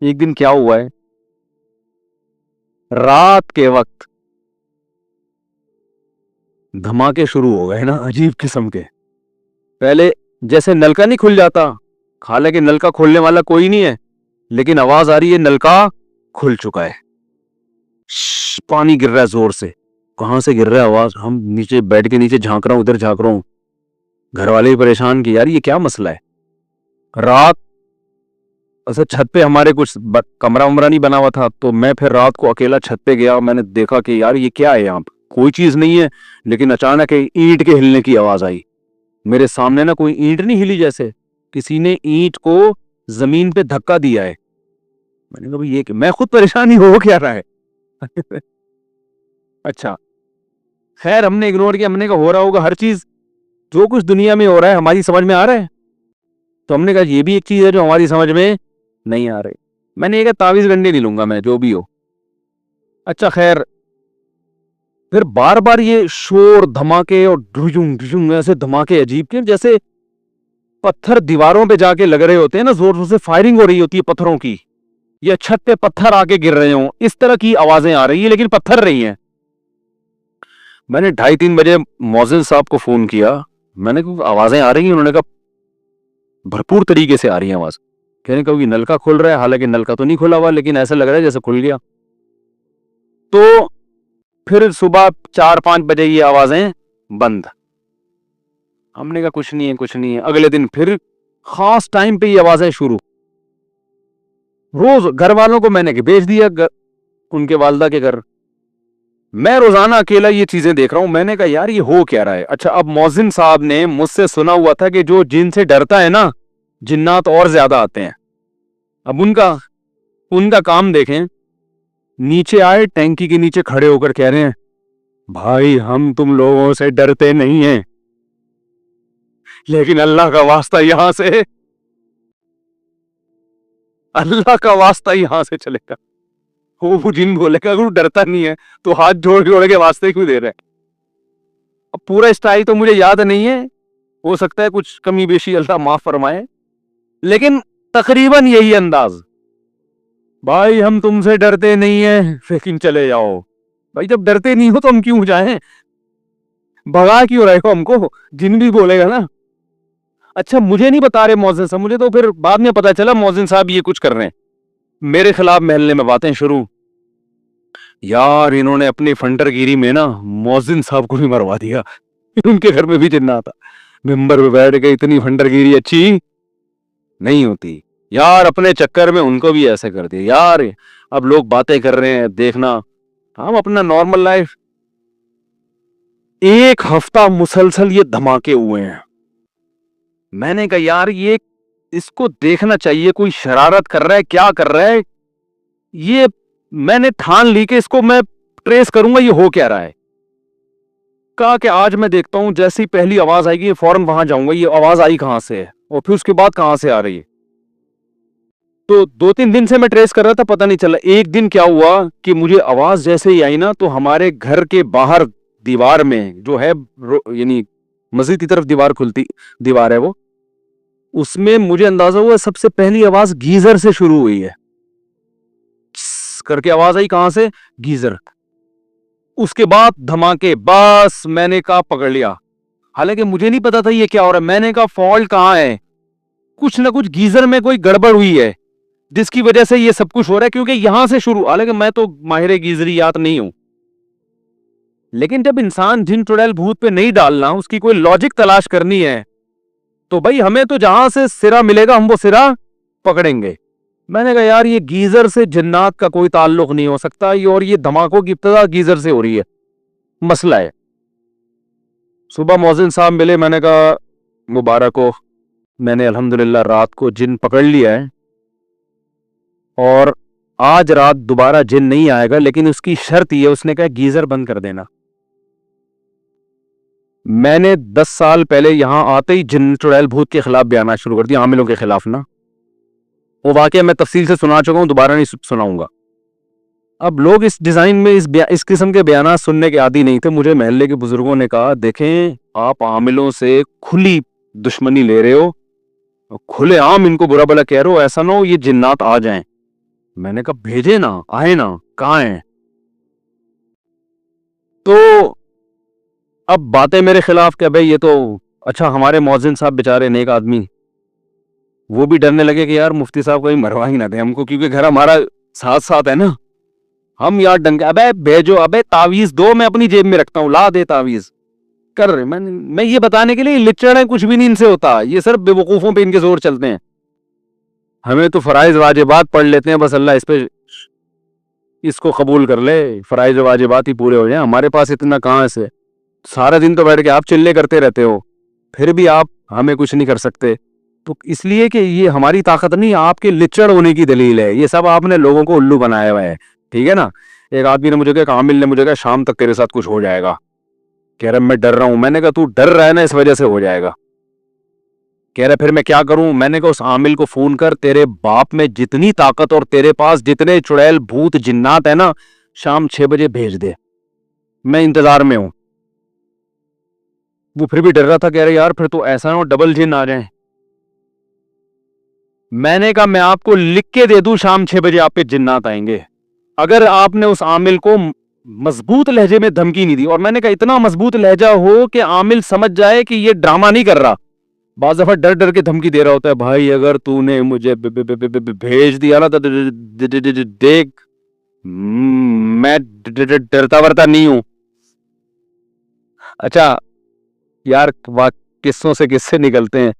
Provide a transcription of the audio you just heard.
एक दिन क्या हुआ है, रात के वक्त धमाके शुरू हो गए ना, अजीब किस्म के। पहले जैसे नलका नहीं खुल जाता, हालांकि नलका खोलने वाला कोई नहीं है, लेकिन आवाज आ रही है नलका खुल चुका है। पानी गिर रहा है जोर से। कहां से गिर रहा है आवाज? हम नीचे बेड के नीचे झांक रहा हूं, उधर झांक रहा हूं। घर वाले भी परेशान कि यार ये क्या मसला है। रात अच्छा छत पे हमारे कुछ कमरा वमरा नहीं बना हुआ था, तो मैं फिर रात को अकेला छत पे गया। मैंने देखा कि यार ये क्या है, यहाँ पे कोई चीज नहीं है, लेकिन अचानक ईंट के हिलने की आवाज आई। मेरे सामने ना कोई ईंट नहीं हिली, जैसे किसी ने ईंट को जमीन पे धक्का दिया है। मैंने कहा भाई ये मैं खुद परेशान ही हो क्या रहा है। अच्छा खैर हमने इग्नोर किया। हमने कहा हो रहा होगा हर चीज, जो कुछ दुनिया में हो रहा है हमारी समझ में आ रहा है। तो हमने कहा ये भी एक चीज है जो हमारी समझ में नहीं आ रही। मैंने ये कहा तावीज गंडे नहीं लूंगा मैं, जो भी हो। अच्छा खैर फिर बार बार ये शोर धमाके और ढुजुम ढुजुम ऐसे धमाके अजीब के, जैसे पत्थर दीवारों पे जाके लग रहे होते हैं ना, जोर जोर से फायरिंग हो रही होती है पत्थरों की, या छत पे पत्थर आके गिर रहे हो, इस तरह की आवाजें आ रही है, लेकिन पत्थर नहीं है। मैंने 2:30-3 बजे मौजिन साहब को फोन किया। मैंने कहा आवाजें आ रही हैं? उन्होंने कहा भरपूर तरीके से आ रही है आवाज। कहने कहा नलका खुल रहा है, हालांकि नलका तो नहीं खुला हुआ, लेकिन ऐसा लग रहा है जैसे खुल गया। तो फिर सुबह 4-5 बजे ये आवाजें बंद। हमने कहा कुछ नहीं है कुछ नहीं है। अगले दिन फिर खास टाइम पे ये आवाजें शुरू। रोज घर वालों को मैंने भेज दिया उनके वालदा के घर। मैं रोजाना अकेला ये चीजें देख रहा हूं। मैंने कहा यार ये हो क्या रहा है। अच्छा अब मौजिन साहब ने मुझसे सुना हुआ था कि जो जिन से डरता है ना, जिन्नात और ज्यादा आते हैं। अब उनका काम देखें। नीचे आए, टैंकी के नीचे खड़े होकर कह रहे हैं भाई हम तुम लोगों से डरते नहीं हैं, लेकिन अल्लाह का वास्ता यहां से चलेगा। वो जिन बोलेगा अगर डरता नहीं है तो हाथ जोड़ जोड़ के वास्ते क्यों दे रहे हैं। अब पूरा स्टाइल तो मुझे याद नहीं है, हो सकता है कुछ कमी बेशी अल्लाह माफ फरमाए, लेकिन तकरीबन यही अंदाज। भाई हम तुमसे डरते नहीं है, लेकिन चले जाओ। भाई जब डरते नहीं हो तो हम क्यों जाएं? भगा क्यों रहे हो हमको? जिन भी बोलेगा ना। अच्छा मुझे नहीं बता रहे मौजिन साहब, मुझे तो फिर बाद में पता चला मौजिन साहब ये कुछ कर रहे हैं। मेरे खिलाफ महल्ले में बातें शुरू। यार इन्होंने अपनी फंटरगिरी में ना मौजिन साहब को भी मरवा दिया। उनके घर में भी जिन्ना था। मिंबर पे बैठ के इतनी फंटरगिरी अच्छी नहीं होती यार, अपने चक्कर में उनको भी ऐसे कर दिया। यार अब लोग बातें कर रहे हैं, देखना हम अपना नॉर्मल लाइफ। एक हफ्ता मुसलसल ये धमाके हुए हैं। मैंने कहा यार ये इसको देखना चाहिए, कोई शरारत कर रहा है, क्या कर रहा है ये। मैंने ठान ली कि इसको मैं ट्रेस करूंगा, ये हो क्या रहा है। कहा कि आज मैं देखता हूं, जैसी पहली आवाज आएगी फौरन वहां जाऊंगा, ये आवाज आई कहां से है और फिर उसके बाद कहां से आ रही है। तो 2-3 दिन से मैं ट्रेस कर रहा था, पता नहीं चला। एक दिन क्या हुआ कि मुझे आवाज जैसे ही आई ना, तो हमारे घर के बाहर दीवार में जो है, यानी मस्जिद की तरफ दीवार है वो, उसमें मुझे अंदाजा हुआ सबसे पहली आवाज गीजर से शुरू हुई है। करके आवाज आई कहां से? गीजर। उसके बाद धमाके। बस मैंने कहा पकड़ लिया। हालांकि मुझे नहीं पता था ये क्या हो रहा है। मैंने कहा फॉल्ट कहां है, कुछ ना कुछ गीजर में कोई गड़बड़ हुई है जिसकी वजह से ये सब कुछ हो रहा है, क्योंकि यहां से शुरू। हालांकि मैं तो माहिर गीजरियात नहीं हूं, लेकिन जब इंसान जिन चुड़ैल भूत पे नहीं डालना, उसकी कोई लॉजिक तलाश करनी है, तो भाई हमें तो जहां से सिरा मिलेगा हम वो सिरा पकड़ेंगे। मैंने कहा यार ये गीजर से जिन्नात का कोई ताल्लुक नहीं हो सकता, और ये धमाकों की इब्तिदा गीजर से हो रही है, मसला है। सुबह मौजिन साहब मिले। मैंने कहा मुबारक हो, मैंने अल्हम्दुलिल्लाह रात को जिन पकड़ लिया है, और आज रात दोबारा जिन नहीं आएगा, लेकिन उसकी शर्त ये, उसने कहा गीजर बंद कर देना। मैंने 10 साल पहले यहां आते ही जिन चुड़ैल भूत के खिलाफ बयाना शुरू कर दिया, आमिलों के खिलाफ ना। वो वाकया मैं तफसील से सुना चुका हूं, दोबारा नहीं सुनाऊंगा। अब लोग इस डिजाइन में इस किस्म के बयाना सुनने के आदी नहीं थे। मुझे महल्ले के बुजुर्गों ने कहा देखें आप आमिलों से खुली दुश्मनी ले रहे हो, खुले आम इनको बुरा भला कह रहे हो, ऐसा ना हो ये जिन्नात आ जाएं। मैंने कहा भेजे ना, आए ना, कहाँ है? तो अब बातें मेरे खिलाफ कि भाई ये तो, अच्छा हमारे मौजिन साहब बेचारे नेक आदमी, वो भी डरने लगे कि यार मुफ्ती साहब कहीं मरवा ही ना दे हमको, क्योंकि घर हमारा साथ साथ है ना। हम यार डंगे, अबे भेजो, अबे तावीज दो, मैं अपनी जेब में रखता हूँ, ला दे तावीज। कर रहे मैं ये बताने के लिए लिचड़ है, कुछ भी नहीं इनसे होता, ये सिर्फ बेवकूफों पे इनके जोर चलते हैं। हमें तो फराइज वाजिबात पढ़ लेते हैं बस, अल्लाह इस पे इसको कबूल कर ले, फराइज वाजिबात ही पूरे हो जाए, हमारे पास इतना कहाँ से। सारा दिन तो बैठ के आप चिल्ले करते रहते हो, फिर भी आप हमें कुछ नहीं कर सकते। तो इसलिए कि ये हमारी ताकत नहीं, आपके लिचड़ होने की दलील है, ये सब आपने लोगों को उल्लू बनाया हुआ है, ठीक है ना। एक आदमी ने मुझे कहा, आमिल ने मुझे कहा शाम तक तेरे साथ कुछ हो जाएगा। कह रहा मैं डर रहा हूं। मैंने कहा तू डर रहा है ना, इस वजह से हो जाएगा। कह रहा फिर मैं क्या करूं? मैंने कहा उस आमिल को फोन कर, तेरे बाप में जितनी ताकत और तेरे पास जितने चुड़ैल भूत जिन्नात है ना, शाम 6 बजे भेज दे, मैं इंतजार में हूं। वो फिर भी डर रहा था, कह रहे यार फिर तो ऐसा ना हो डबल जिन आ जाए। मैंने कहा मैं आपको लिख के दे दूं, शाम 6 बजे आप पे जिन्नात आएंगे, अगर आपने उस आमिल को मजबूत लहजे में धमकी नहीं दी। और मैंने कहा इतना मजबूत लहजा हो कि आमिल समझ जाए कि ये ड्रामा नहीं कर रहा। बाज दफा डर डर के धमकी दे रहा होता है, भाई अगर तूने मुझे भेज दिया ना तो देख, मैं डरता वरता नहीं हूं। अच्छा यार, किस्सों से किस्से निकलते हैं।